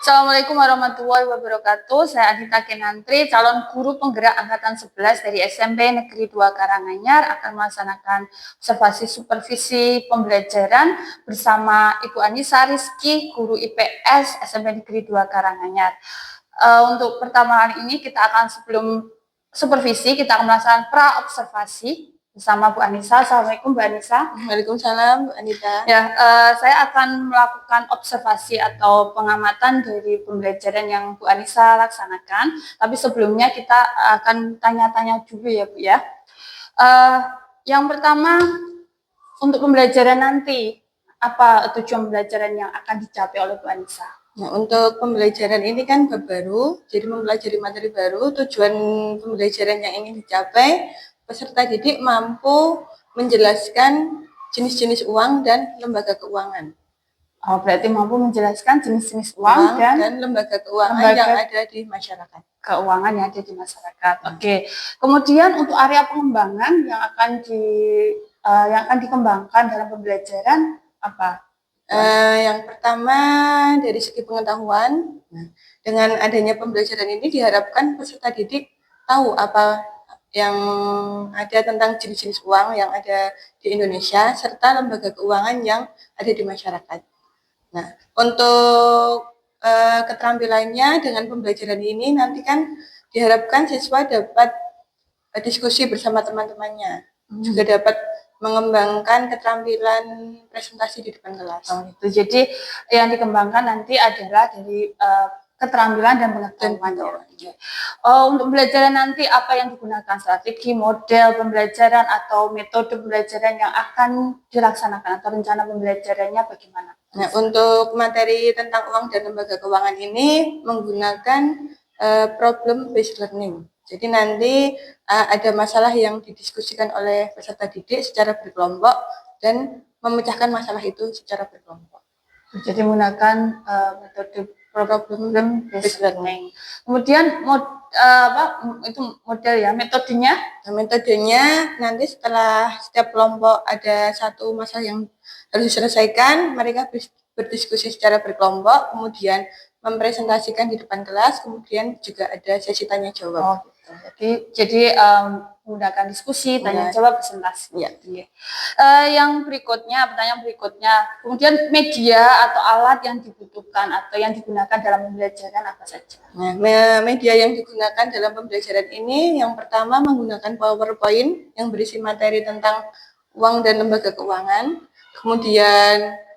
Assalamualaikum warahmatullahi wabarakatuh. Saya Adita Kenantri, calon guru penggerak angkatan 11 dari SMP Negeri 2 Karanganyar akan melaksanakan observasi supervisi pembelajaran bersama Ibu Anissa Rizky, guru IPS SMP Negeri 2 Karanganyar. Untuk pertama kali ini kita akan sebelum supervisi, kita akan melaksanakan pra-observasi bersama Bu Anissa. Assalamualaikum Bu Anissa. Waalaikumsalam Bu Anita. Ya, saya akan melakukan observasi atau pengamatan dari pembelajaran yang Bu Anissa laksanakan. Tapi sebelumnya kita akan tanya-tanya dulu ya Bu ya. Yang pertama, untuk pembelajaran nanti, apa tujuan pembelajaran yang akan dicapai oleh Bu Anissa? Nah, untuk pembelajaran ini kan baru, jadi mempelajari materi baru. Tujuan pembelajaran yang ingin dicapai, peserta didik mampu menjelaskan jenis-jenis uang dan lembaga keuangan. Oh, berarti mampu menjelaskan jenis-jenis uang dan lembaga keuangan yang ada di masyarakat. Keuangan yang ada di masyarakat. Oke. Kemudian untuk area pengembangan yang akan dikembangkan dalam pembelajaran apa? Yang pertama dari segi pengetahuan, dengan adanya pembelajaran ini diharapkan peserta didik tahu apa yang ada tentang jenis-jenis uang yang ada di Indonesia serta lembaga keuangan yang ada di masyarakat. Nah, untuk keterampilannya dengan pembelajaran ini nanti kan diharapkan siswa dapat diskusi bersama teman-temannya, juga dapat mengembangkan keterampilan presentasi di depan kelas. Gitu. Jadi yang dikembangkan nanti adalah dari keterampilan dan pengetahuan. Untuk pembelajaran nanti apa yang digunakan, strategi, model pembelajaran atau metode pembelajaran yang akan dilaksanakan atau rencana pembelajarannya bagaimana? Nah, untuk materi tentang uang dan lembaga keuangan ini menggunakan problem based learning. Jadi nanti ada masalah yang didiskusikan oleh peserta didik secara berkelompok dan memecahkan masalah itu secara berkelompok. Jadi menggunakan metode problem based learning. Kemudian itu model ya, metodenya? Nah, metodenya nanti setelah setiap kelompok ada satu masalah yang harus diselesaikan, mereka berdiskusi secara berkelompok, kemudian mempresentasikan di depan kelas, kemudian juga ada sesi tanya jawab. Jadi menggunakan diskusi, tanya jawab, presentasi. Ya. Yang berikutnya, pertanyaan berikutnya, kemudian media atau alat yang dibutuhkan atau yang digunakan dalam pembelajaran apa saja? Nah, media yang digunakan dalam pembelajaran ini yang pertama menggunakan PowerPoint yang berisi materi tentang uang dan lembaga keuangan, kemudian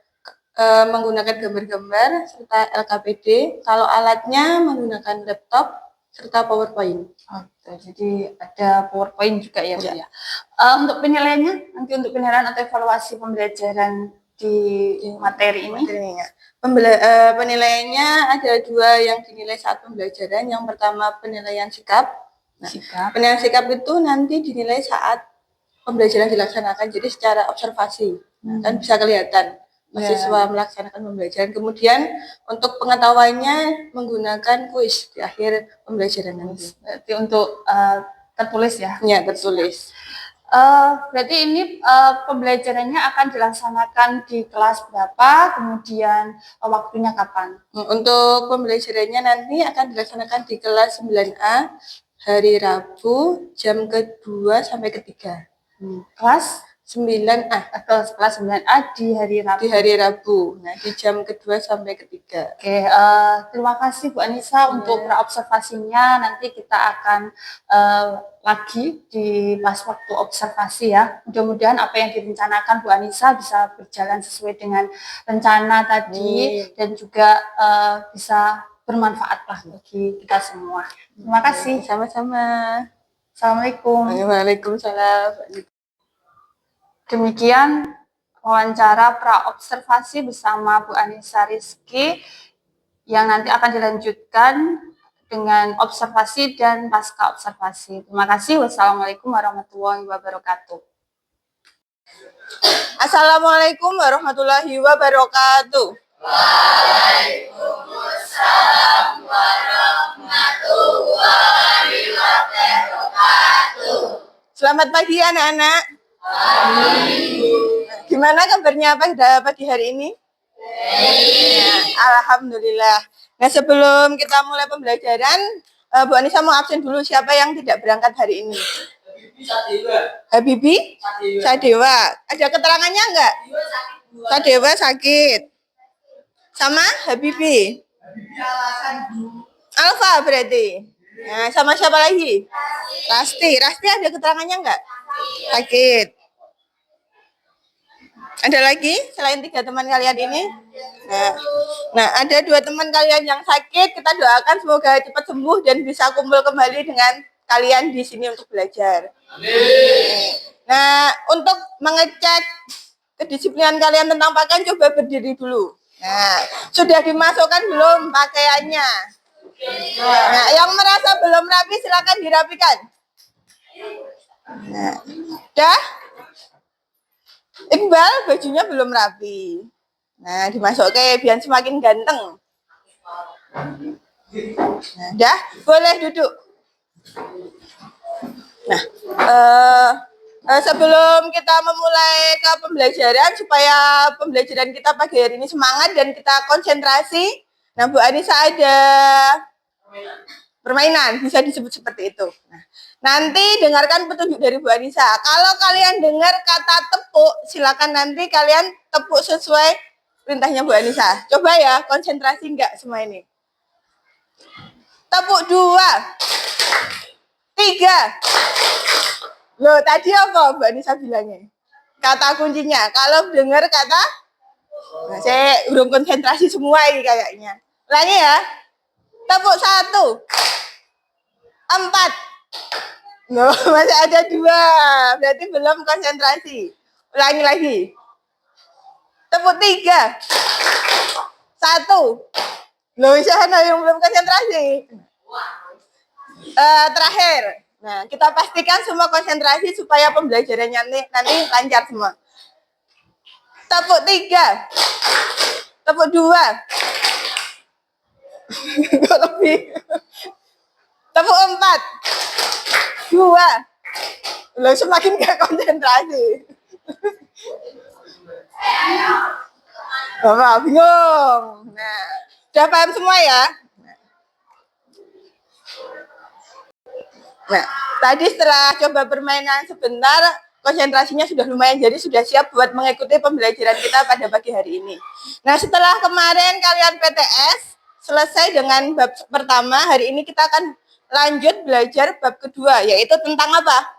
menggunakan gambar-gambar serta LKPD. Kalau alatnya menggunakan laptop serta PowerPoint. Jadi ada PowerPoint juga ya, Bu ya. Untuk penilaiannya, nanti untuk penilaian atau evaluasi pembelajaran di materi ini? Penilaiannya ada dua yang dinilai saat pembelajaran. Yang pertama penilaian sikap. Penilaian sikap itu nanti dinilai saat pembelajaran dilaksanakan, jadi secara observasi. Kan bisa kelihatan mahasiswa melaksanakan pembelajaran. Kemudian untuk pengetahuannya menggunakan kuis di akhir pembelajaran nanti. Berarti untuk tertulis ya? Ya, tertulis. Berarti ini pembelajarannya akan dilaksanakan di kelas berapa, kemudian waktunya kapan? Untuk pembelajarannya nanti akan dilaksanakan di kelas 9A hari Rabu jam ke-2 sampai ke-3. Kelas 9A. Kelas 9A di hari Rabu. Di hari Rabu. Nah, di jam ke-2 sampai ke-3. Oke, terima kasih Bu Anissa untuk observasinya. Nanti kita akan lagi di pas waktu observasi ya. Mudah-mudahan apa yang direncanakan Bu Anissa bisa berjalan sesuai dengan rencana tadi dan juga bisa bermanfaat lah bagi kita semua. Terima kasih. Sama-sama. Assalamualaikum. Waalaikumsalam. Demikian wawancara pra-observasi bersama Bu Anissa Rizky yang nanti akan dilanjutkan dengan observasi dan pasca observasi. Terima kasih. Wassalamualaikum warahmatullahi wabarakatuh. Assalamualaikum warahmatullahi wabarakatuh. Waalaikumsalam warahmatullahi wabarakatuh. Selamat pagi anak-anak. Gimana kabarnya pada pagi hari ini? Baik. Alhamdulillah. Nah, sebelum kita mulai pembelajaran, Bu Anissa mau absen dulu. Siapa yang tidak berangkat hari ini? Habibi? Sadewa. Ada keterangannya enggak? Sadewa sakit. Sama Habibi? Alfa berarti. Nah, sama siapa lagi? Rasti. Rasti ada keterangannya enggak? Sakit. Ada lagi selain 3 teman kalian ini? Nah, ada 2 teman kalian yang sakit. Kita doakan semoga cepat sembuh dan bisa kumpul kembali dengan kalian di sini untuk belajar. Nah, untuk mengecek kedisiplinan kalian tentang pakaian, coba berdiri dulu. Nah, sudah dimasukkan belum pakaiannya? Nah, yang merasa belum rapi silakan dirapikan. Nah, dah? Iqbal bajunya belum rapi. Nah, dimasukin biar semakin ganteng. Nah, dah? Boleh duduk. Nah, sebelum kita memulai ke pembelajaran, supaya pembelajaran kita pagi hari ini semangat dan kita konsentrasi, nah Bu Anissa ada permainan, bisa disebut seperti itu. Nah, nanti dengarkan petunjuk dari Bu Anissa. Kalau kalian dengar kata tepuk, silakan nanti kalian tepuk sesuai perintahnya Bu Anissa. Coba ya, konsentrasi enggak semua ini. Tepuk 2, 3. Loh, tadi apa Bu Anissa bilangnya? Kata kuncinya. Kalau dengar kata, nah, saya belum konsentrasi semua ini kayaknya. Ulangi ya. Tepuk 1, 4. Loh, masih ada 2. Berarti belum konsentrasi. Ulangi lagi. Tepuk 3, 1. Loh, sana yang belum konsentrasi. Terakhir. Nah, kita pastikan semua konsentrasi supaya pembelajarannya nanti lancar semua. Tepuk 3. Tepuk 2. Kok lebih? Tepuk 4. 2. Loh, semakin gak konsentrasi. Bapak bingung. Nah, udah paham semua ya? Nah, tadi setelah coba permainan sebentar, konsentrasinya sudah lumayan, jadi sudah siap buat mengikuti pembelajaran kita pada pagi hari ini. Nah, setelah kemarin kalian PTS, selesai dengan bab pertama, hari ini kita akan lanjut belajar bab kedua, yaitu tentang apa?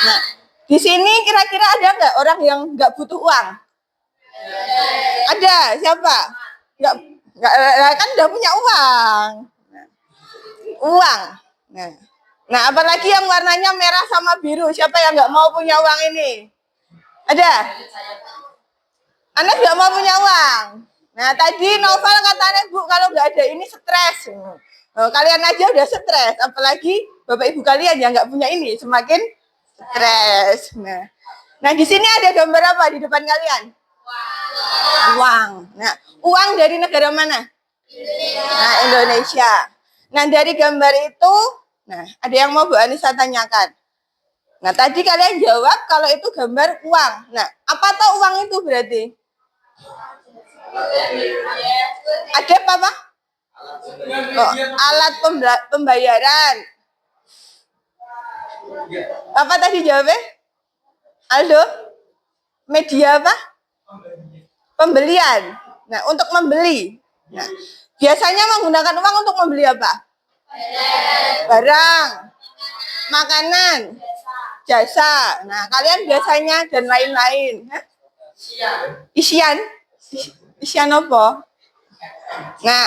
Nah, di sini kira-kira ada nggak orang yang nggak butuh uang? Ada, siapa? Nggak, kan udah punya uang. Uang. Nah, apalagi yang warnanya merah sama biru. Siapa yang nggak mau punya uang ini? Ada? Anda nggak mau punya uang. Nah, tadi Novel katanya, Bu, kalau nggak ada ini stres. Kalian aja udah stres. Apalagi Bapak Ibu kalian yang nggak punya ini. Semakin stres. Nah, di sini ada gambar apa di depan kalian? Uang. Nah, uang dari negara mana? Nah, Indonesia. Nah, dari gambar itu, nah, ada yang mau Bu Anissa tanyakan. Nah, tadi kalian jawab kalau itu gambar uang. Nah, apa tuh uang itu berarti? Ada apa? Oh, alat pembayaran. Apa tadi jawabnya? Aldo? Media apa? Pembelian. Nah, untuk membeli. Nah, biasanya menggunakan uang untuk membeli apa? Barang, makanan, jasa. Nah, kalian biasanya dan lain-lain. Isian? Isian apa? Nah,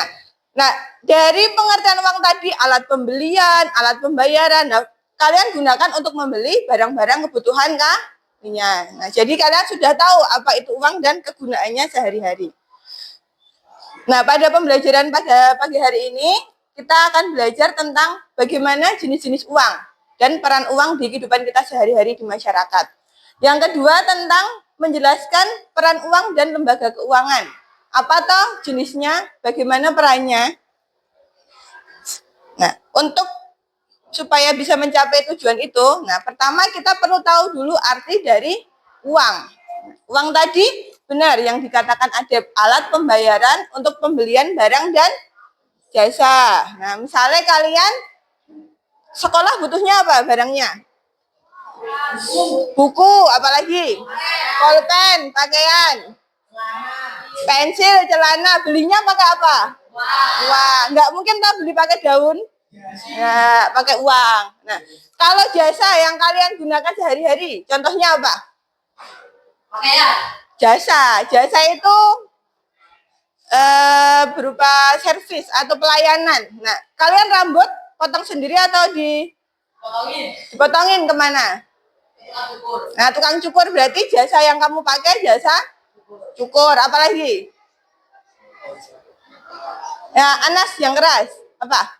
dari pengertian uang tadi, alat pembelian, alat pembayaran. Nah, kalian gunakan untuk membeli barang-barang kebutuhan kalian. Nah, jadi kalian sudah tahu apa itu uang dan kegunaannya sehari-hari. Nah, pada pembelajaran pada pagi hari ini, kita akan belajar tentang bagaimana jenis-jenis uang dan peran uang di kehidupan kita sehari-hari di masyarakat. Yang kedua, tentang menjelaskan peran uang dan lembaga keuangan. Apa toh jenisnya, bagaimana perannya. Nah, untuk supaya bisa mencapai tujuan itu, nah pertama kita perlu tahu dulu arti dari uang. Uang tadi benar yang dikatakan Adep, alat pembayaran untuk pembelian barang dan jasa. Nah, misalnya kalian sekolah butuhnya apa barangnya? Buku, apalagi? Pulpen, pakaian, pensil, celana. Belinya pakai apa? Wah, nggak mungkin tak beli pakai daun. Ya, pakai uang. Nah, kalau jasa yang kalian gunakan sehari-hari, contohnya apa? Jasa itu berupa servis atau pelayanan. Nah, kalian rambut potong sendiri atau dipotongin kemana? Nah, tukang cukur berarti jasa yang kamu pakai jasa cukur. Apalagi? Ya, Anas yang keras. Apa?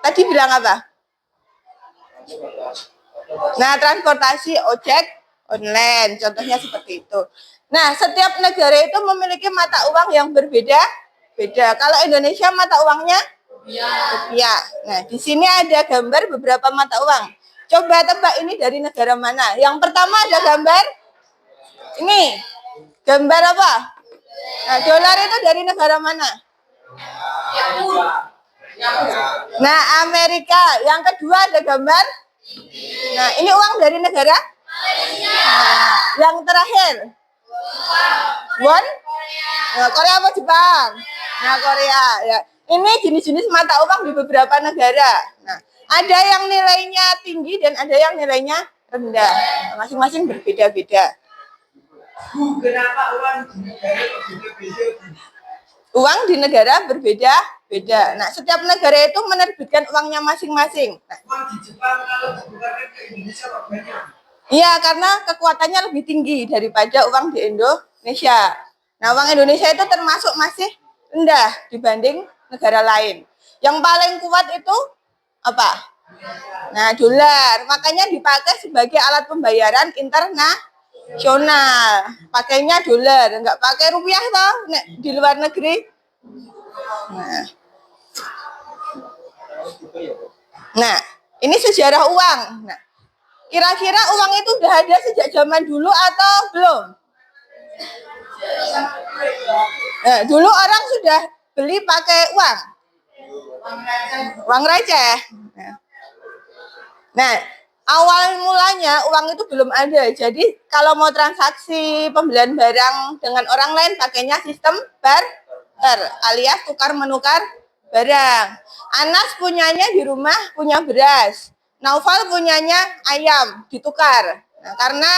Tadi bilang apa? Nah, transportasi ojek online. Contohnya seperti itu. Nah, setiap negara itu memiliki mata uang yang berbeda-beda. Kalau Indonesia mata uangnya rupiah. Nah, di sini ada gambar beberapa mata uang. Coba tebak ini dari negara mana? Yang pertama ada gambar ini. Gambar apa? Nah, dolar itu dari negara mana? Nah, Amerika. Yang kedua ada gambar. Nah, ini uang dari negara? Nah, yang terakhir. Won? Nah, Korea apa Jepang? Nah, Korea. Ya. Ini jenis-jenis mata uang di beberapa negara. Nah, ada yang nilainya tinggi dan ada yang nilainya rendah. Masing-masing berbeda-beda. Kenapa uang di negara berbeda-beda? Uang di negara berbeda-beda. Nah, setiap negara itu menerbitkan uangnya masing-masing. Nah, Uang di Jepang kalau ditukarkan ke Indonesia kok banyak? iya, karena kekuatannya lebih tinggi daripada uang di Indonesia. Nah, uang Indonesia itu termasuk masih rendah dibanding negara lain. Yang paling kuat itu apa? Nah, dolar. Makanya dipakai sebagai alat pembayaran internasional. Pakainya dolar, nggak pakai rupiah toh di luar negeri. Nah, ini sejarah uang. Nah, kira-kira uang itu udah ada sejak zaman dulu atau belum? Nah, dulu orang sudah beli pakai uang receh. Nah, awal mulanya uang itu belum ada. Jadi kalau mau transaksi pembelian barang dengan orang lain pakainya sistem barter alias tukar menukar barang. Anas punyanya di rumah punya beras. Naufal punyanya ayam ditukar. Nah, karena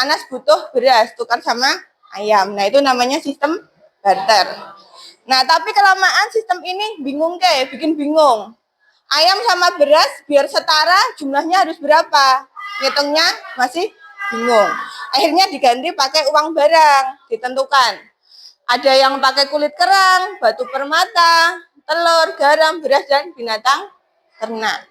Anas butuh beras tukar sama ayam. Nah, itu namanya sistem barter. Nah, tapi kelamaan sistem ini bikin bingung. Ayam sama beras biar setara jumlahnya harus berapa? Ngitungnya masih bingung. Akhirnya diganti pakai uang barang, ditentukan. Ada yang pakai kulit kerang, batu permata, telur, garam, beras, dan binatang ternak.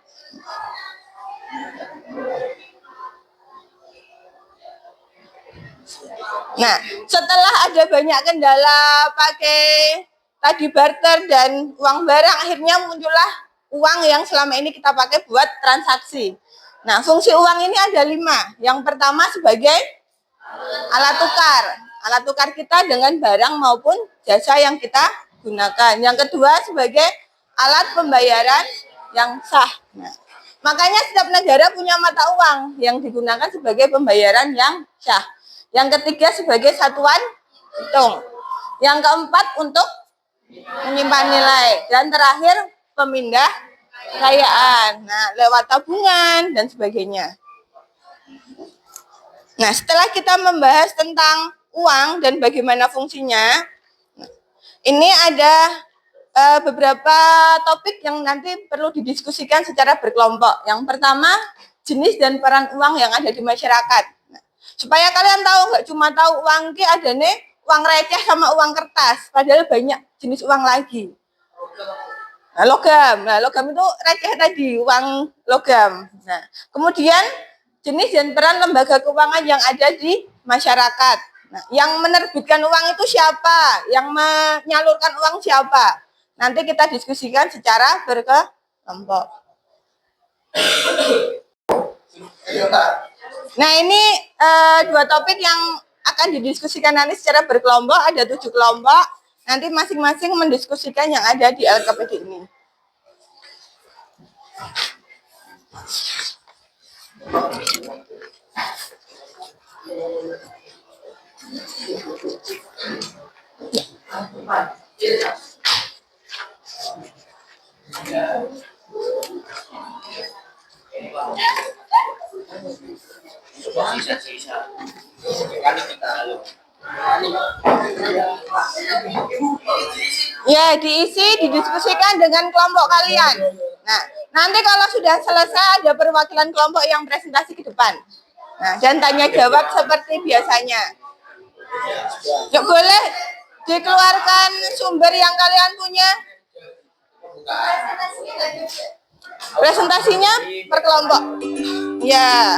Nah, setelah ada banyak kendala pakai tadi barter dan uang barang, akhirnya muncullah uang yang selama ini kita pakai buat transaksi. Nah, fungsi uang ini ada 5. Yang pertama sebagai alat tukar. Alat tukar kita dengan barang maupun jasa yang kita gunakan. Yang kedua sebagai alat pembayaran yang sah. Nah, makanya setiap negara punya mata uang yang digunakan sebagai pembayaran yang sah. Yang ketiga sebagai satuan hitung. Yang keempat untuk menyimpan nilai. Dan terakhir pemindah kekayaan. Nah, lewat tabungan dan sebagainya. Nah, setelah kita membahas tentang uang dan bagaimana fungsinya, ini ada beberapa topik yang nanti perlu didiskusikan secara berkelompok. Yang pertama, jenis dan peran uang yang ada di masyarakat. Nah, supaya kalian tahu, nggak cuma tahu uang ki ada nih uang receh sama uang kertas, padahal banyak jenis uang lagi. Nah, logam itu receh tadi, uang logam. Nah, kemudian jenis dan peran lembaga keuangan yang ada di masyarakat. Nah, yang menerbitkan uang itu siapa? Yang menyalurkan uang siapa? Nanti kita diskusikan secara berkelompok. Nah, ini 2 topik yang akan didiskusikan nanti secara berkelompok, ada 7 kelompok. Nanti masing-masing mendiskusikan yang ada di LKPD ini. Ya, diisi, didiskusikan dengan kelompok kalian. Nah, nanti kalau sudah selesai ada perwakilan kelompok yang presentasi ke depan. Nah, dan tanya jawab seperti biasanya. Yuk, boleh dikeluarkan sumber yang kalian punya. Presentasinya per kelompok. Ya.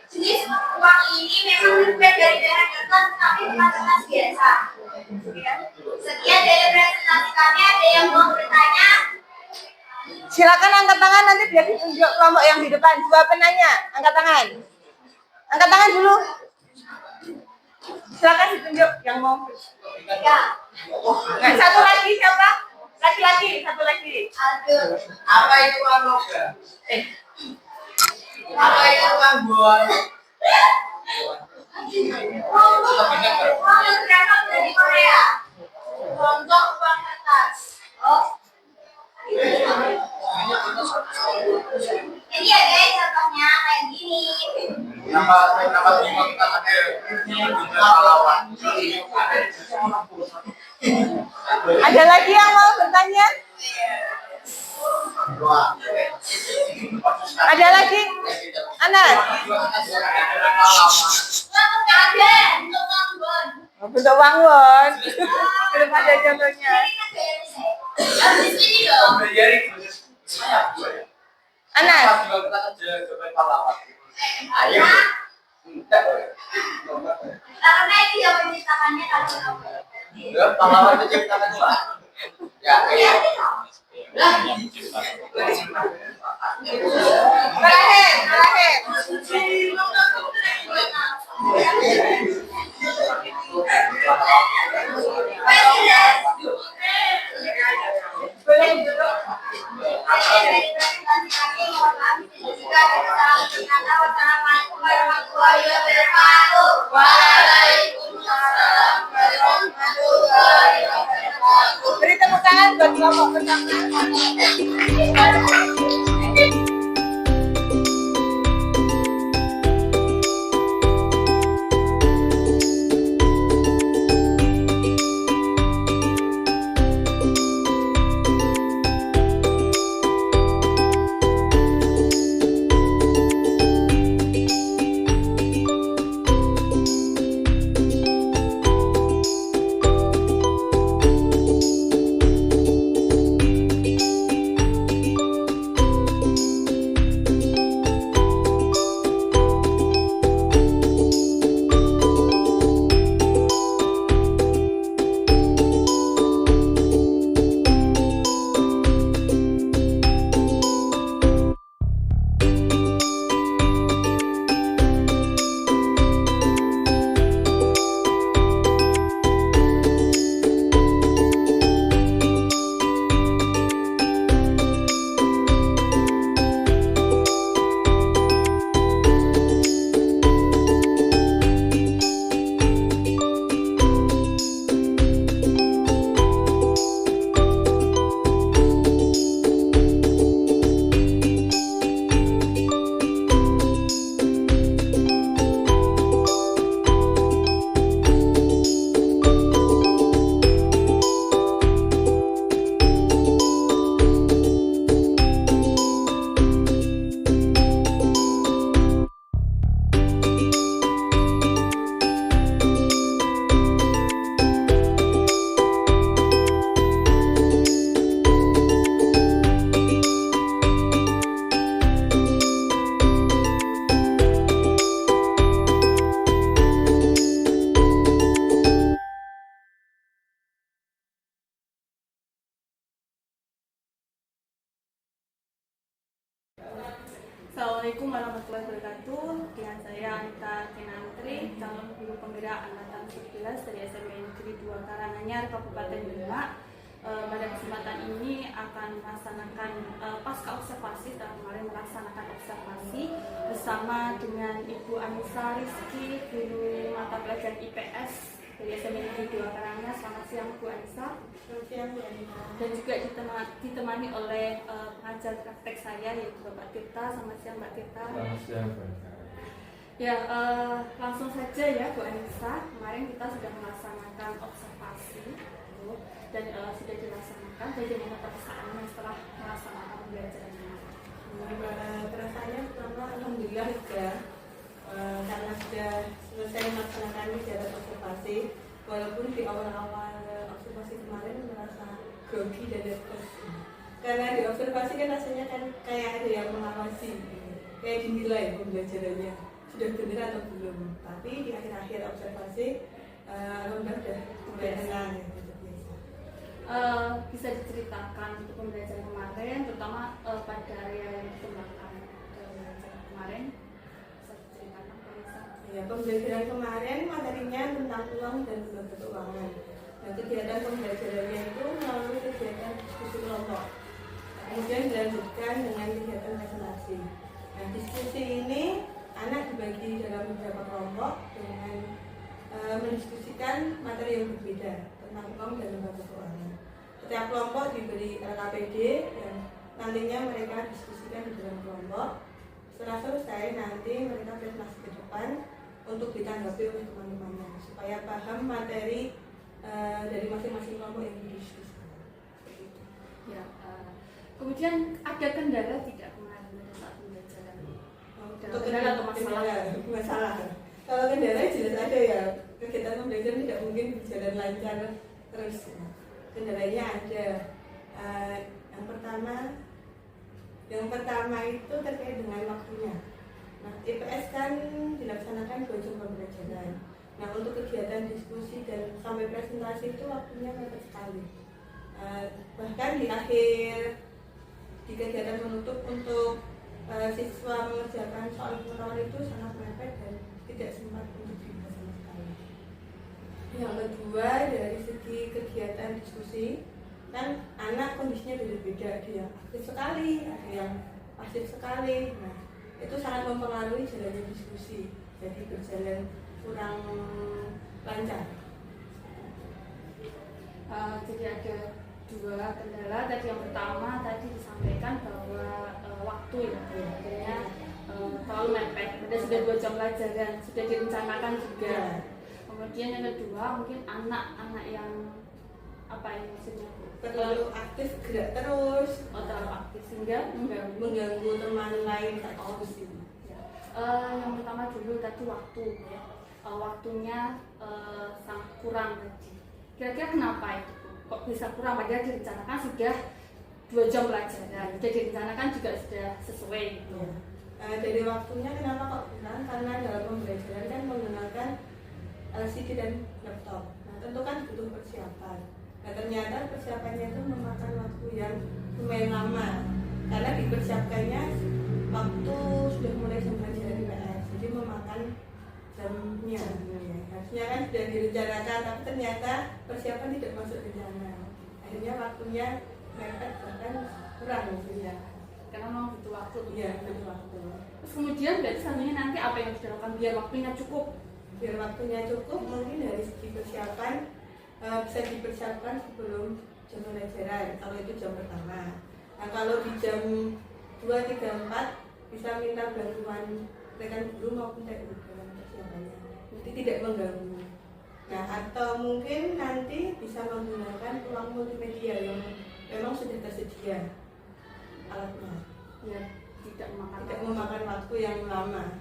Jenis uang ini memang berbeda dari dana kertas, tapi bukan kertas biasa. Sekian dari presentasi kami, ada yang mau bertanya? Silakan angkat tangan, nanti biar ditunjuk kelompok yang di depan. 2 penanya, angkat tangan. Angkat tangan dulu. Silakan ditunjuk yang mau. Ya. Nah, satu lagi siapa? Laki-laki, satu lagi. Aduh. Apa itu uang logam? Apa itu uang buah? Uang yang berasal dari Korea. Contoh uang kertas. Oh. Ini ya guys, contohnya kayak gini. Nama lima kita ada pahlawan. Ada lagi yang mau bertanya? Ada lagi? Anas? Ada untuk uang bon. Bentuk wangun. Belum ada contohnya. Di sini dong. Anas? Ayo. Karena itu yang menciptakannya kalau Pahlawan menciptakan dua. Ya, iya. Terakhir. Boleh duduk. Wassalamualaikum warahmatullahi wabarakatuh. Waalaikumsalam warahmatullahi wabarakatuh. Beri tepuk tangan buat kelompok pertama. warahmatullahi wabarakatuh. Dengan saya Anita Kinantri, calon guru penggerak angkatan 11 dari SMP Negeri 2 Karanganyar, Kabupaten Demak. Pada kesempatan ini akan melaksanakan pasca observasi, setelah kemarin melaksanakan observasi bersama dengan Ibu Anissa Rizky, guru mata pelajaran IPS dari SMP Negeri 2 Karanganyar. Selamat siang Bu Anissa. Selamat siang, Bu Anita. Dan juga ditemani oleh pengajar praktek saya yaitu Bapak Tirta. Selamat siang Mbak Tirta. Selamat siang, Mbak. Ya, langsung saja ya Bu Anissa. Kemarin kita sudah melaksanakan observasi dan sudah dilaksanakan. Bagaimana perasaannya setelah melaksanakan pembelajaran ini? Perasaannya pertama alhamdulillah sudah karena sudah selesai melaksanakan kegiatan observasi, walaupun di awal-awal observasi kemarin merasa grogi dan nervous. Karena di observasi kan rasanya kan kayak ada yang mengawasi, kayak dinilai pembelajarannya sudah benar atau belum. Tapi di akhir-akhir observasi alhamdulillah sudah mulai tenang gitu. Bisa diceritakan untuk pembelajaran kemarin, terutama pada area yang dikembangkan pembelajaran kemarin. Bisa diceritakan Pak Anissa? Ya, pembelajaran kemarin materinya tentang uang dan lembaga keuangan. Nah, kegiatan pembelajarannya itu melalui kegiatan diskusi kelompok. Kemudian dilanjutkan dengan kegiatan presentasi. Nah, diskusi ini anak dibagi dalam beberapa kelompok dengan mendiskusikan materi yang berbeda tentang uang dan lembaga keuangan. Setiap kelompok diberi LKPD yang nantinya mereka diskusikan di dalam kelompok. Setelah selesai nanti mereka presentasi ke depan untuk ditanggapi oleh teman-temannya supaya paham materi dari masing-masing kelompok yang didiskusikan. Ya, kemudian ada kendala tidak kemarin pada saat pembelajaran? Untuk Kendala atau masalah? Masalah. Kalau kendala jelas ada ya, kegiatan pembelajaran tidak mungkin berjalan lancar terus. Kendalanya ada. Yang pertama itu terkait dengan waktunya. Nah, IPS kan dilaksanakan 2 jam pembelajaran. Nah, untuk kegiatan diskusi dan sampai presentasi itu waktunya mepet sekali. Bahkan di akhir di kegiatan menutup untuk siswa mengerjakan soal pengetahuan itu sangat mepet dan tidak sempat untuk dibahas sama sekali. Yang kedua, dari segi kegiatan diskusi, kan anak kondisinya beda-beda, ada yang aktif sekali, ada yang pasif sekali. Nah, itu sangat mempengaruhi jalannya diskusi, jadi berjalan kurang lancar. Jadi ada 2 kendala. Tadi yang pertama tadi disampaikan bahwa waktu ya, artinya terlalu mepet. Sudah 2 jam pelajaran, sudah direncanakan juga. Kemudian yang kedua mungkin anak-anak yang apa ini maksudnya? Terlalu aktif, gerak terus, Terlalu aktif sehingga mengganggu teman lain saat diskusi. Yang pertama dulu tadi waktu ya. Waktunya sangat kurang tadi. Kira-kira kenapa itu? Kok bisa kurang? Padahal direncanakan sudah 2 jam pelajaran, sudah direncanakan juga sudah sesuai gitu. Dari waktunya kenapa kok kurang? Karena dalam pembelajaran kan menggunakan LCD dan laptop. Nah, tentu kan butuh persiapan. Nah, ternyata persiapannya itu memakan waktu yang lumayan lama. Karena dipersiapkannya waktu sudah mulai jam pelajaran IPS, jadi memakan jamnya. Harusnya kan sudah direncanakan, tapi ternyata persiapan tidak masuk rencana. Akhirnya waktunya mepet, bahkan kurang waktunya. Karena memang butuh waktu. Iya, butuh waktu. Terus kemudian berarti selanjutnya nanti apa yang harus dilakukan biar waktunya cukup? Biar waktunya cukup, mungkin dari segi persiapan bisa dipersiapkan sebelum jam pelajaran, kalau itu jam pertama. Nah, kalau di jam 2, 3, 4 bisa minta bantuan rekan guru maupun TU dalam persiapannya, jadi tidak mengganggu. Nah, atau mungkin nanti bisa menggunakan ruang multimedia yang memang sudah tersedia alatnya, Ya, tidak memakan waktu yang lama.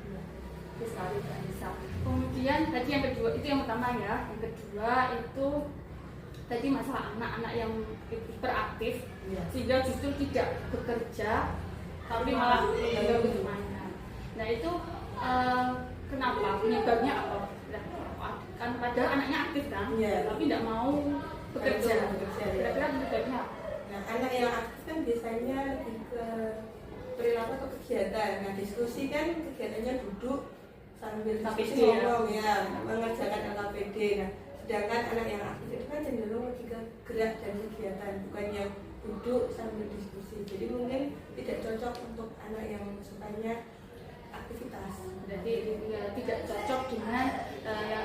Sekali bisa. Kemudian tadi yang kedua itu yang pertama ya. Yang kedua itu tadi masalah anak-anak yang hiperaktif sehingga justru tidak bekerja tapi malah mengganggu temannya. Nah itu kenapa? Penyebabnya apa? Kan padahal anaknya aktif kan, tapi tidak mau bekerja. Kira-kira penyebabnya apa? Nah, anak yang aktif kan biasanya lebih ke perilaku atau kegiatan. Nah, diskusi kan kegiatannya duduk sambil diskusi KPD, ngomong ya, mengerjakan LKPD. Nah, sedangkan anak yang aktif itu kan cenderung lebih ke gerak dan kegiatan, bukan yang duduk sambil diskusi. Jadi mungkin tidak cocok untuk anak yang sukanya aktivitas. Berarti tidak cocok dengan yang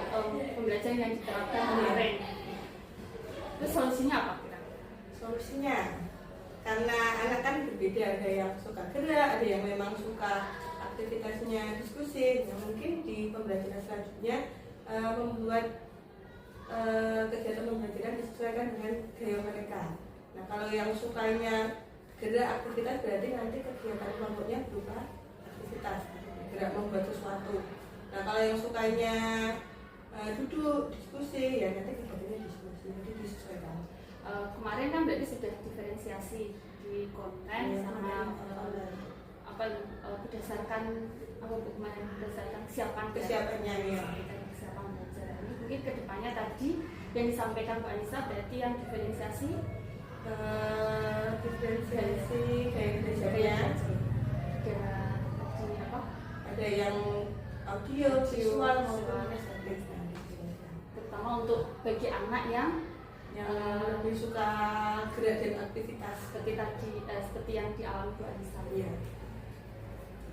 pembelajaran yang diterapkan kemarin. Terus solusinya apa kira-kira? Solusinya, karena anak kan berbeda, ada yang suka gerak, ada yang memang suka aktivitasnya diskusi. Nah, mungkin di pembelajaran selanjutnya membuat kegiatan pembelajaran disesuaikan dengan gaya mereka. Nah, kalau yang sukanya gerak aktivitas berarti nanti kegiatan kelompoknya berupa aktivitas, gerak membuat sesuatu. Nah, kalau yang sukanya duduk diskusi, ya nanti kegiatannya diskusi, jadi disesuaikan. Kemarin kan berarti sudah diferensiasi di konten sama berdasarkan kemarin berdasarkan Kesiapannya ya. kesiapan belajar ini. Mungkin kedepannya tadi yang disampaikan Bu Anissa berarti yang diferensiasi kayak belajarnya ada ada yang audio, visual maupun maupun estetik. terutama untuk bagi anak yang Yang lebih suka gerak dan aktivitas. seperti yang dialami Bu Anissa. Iya.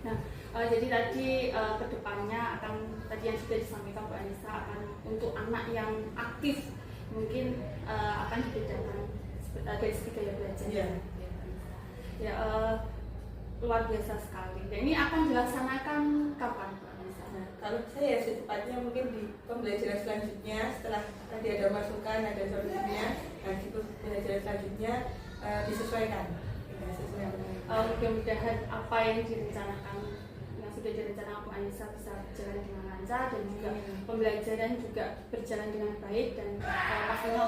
Nah, jadi tadi kedepannya akan tadi yang sudah disampaikan Bu Anissa akan untuk anak yang aktif mungkin akan dibedakan dari segi gaya belajar. Iya. Ya, luar biasa sekali. Dan ini akan dilaksanakan kapan Bu Anissa? Nah, kalau saya secepatnya mungkin di pembelajaran selanjutnya setelah tadi ada masukan, ada solusinya, nah di pembelajaran selanjutnya disesuaikan. Mudah-mudahan apa yang direncanakan yang sudah direncanakan Bu Anissa bisa berjalan dengan lancar dan juga pembelajaran juga berjalan dengan baik dan pastinya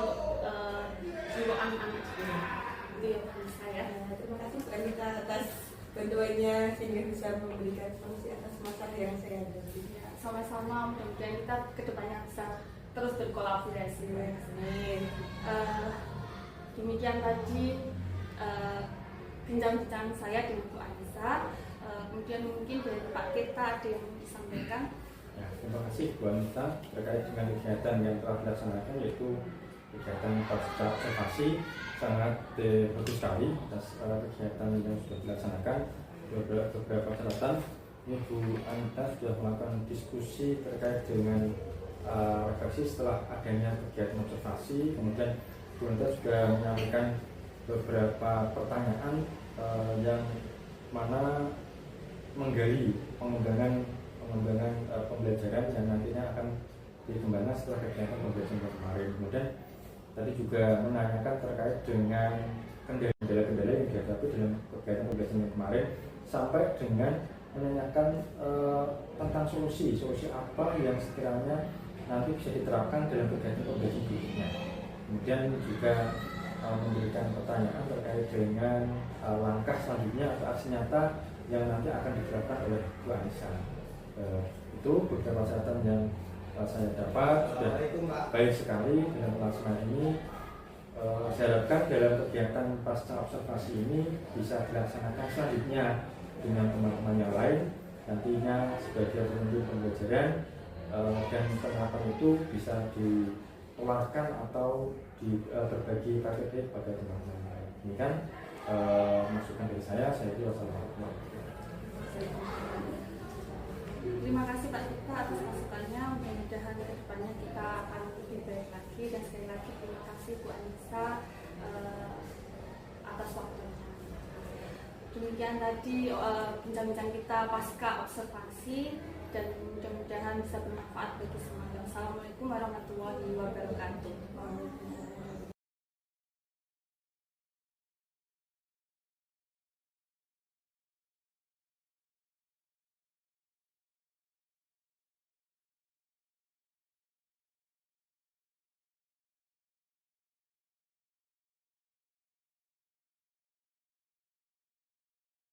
untuk anak-anak itu ya Bu Anissa ya. Terima kasih Bu Anissa atas bantuannya sehingga bisa memberikan solusi atas masalah yang saya hadapi. Ya, sama-sama mudah-mudahan kita kedepannya bisa terus berkolaborasi. Amin. Demikian tadi bincang-bincang saya dengan Bu Anissa. Kemudian mungkin dari Pak Tirta ada yang disampaikan. Ya, terima kasih Bu Anissa terkait dengan kegiatan yang telah dilaksanakan yaitu kegiatan pasca observasi sangat bagus sekali atas kegiatan yang sudah dilaksanakan. Beberapa catatan ini Bu Anissa sudah melakukan diskusi terkait dengan refleksi setelah adanya kegiatan observasi. Kemudian Bu Anissa juga menyampaikan beberapa pertanyaan yang mana menggali pengembangan pembelajaran yang nantinya akan dikembangkan setelah kegiatan pembelajaran kemarin. Kemudian tadi juga menanyakan terkait dengan kendala-kendala yang dihadapi dalam kegiatan pembelajaran kemarin sampai dengan menanyakan tentang solusi apa yang sekiranya nanti bisa diterapkan dalam kegiatan pembelajaran berikutnya. Kemudian juga memberikan pertanyaan terkait dengan langkah selanjutnya atau aksi nyata yang nanti akan diterapkan oleh Bu Anissa. Itu beberapa catatan yang saya dapat sudah baik sekali dalam pelaksanaan ini. Saya harapkan dalam kegiatan pasca observasi ini bisa dilaksanakan selanjutnya dengan teman-teman yang lain nantinya sebagai penunjuk pembelajaran dan penerapan itu bisa dikeluarkan atau berbagi praktik pada teman-teman lain. Ini kan masukan dari saya itu wassalamualaikum warahmatullahi wabarakatuh. Terima kasih Pak Tirta atas masukannya. Mudah-mudahan ke depannya kita akan lebih baik lagi dan sekali lagi terima kasih Bu Anissa atas waktunya. Demikian tadi bincang-bincang kita pasca observasi dan mudah-mudahan bisa bermanfaat bagi semuanya. Assalamualaikum warahmatullahi wabarakatuh.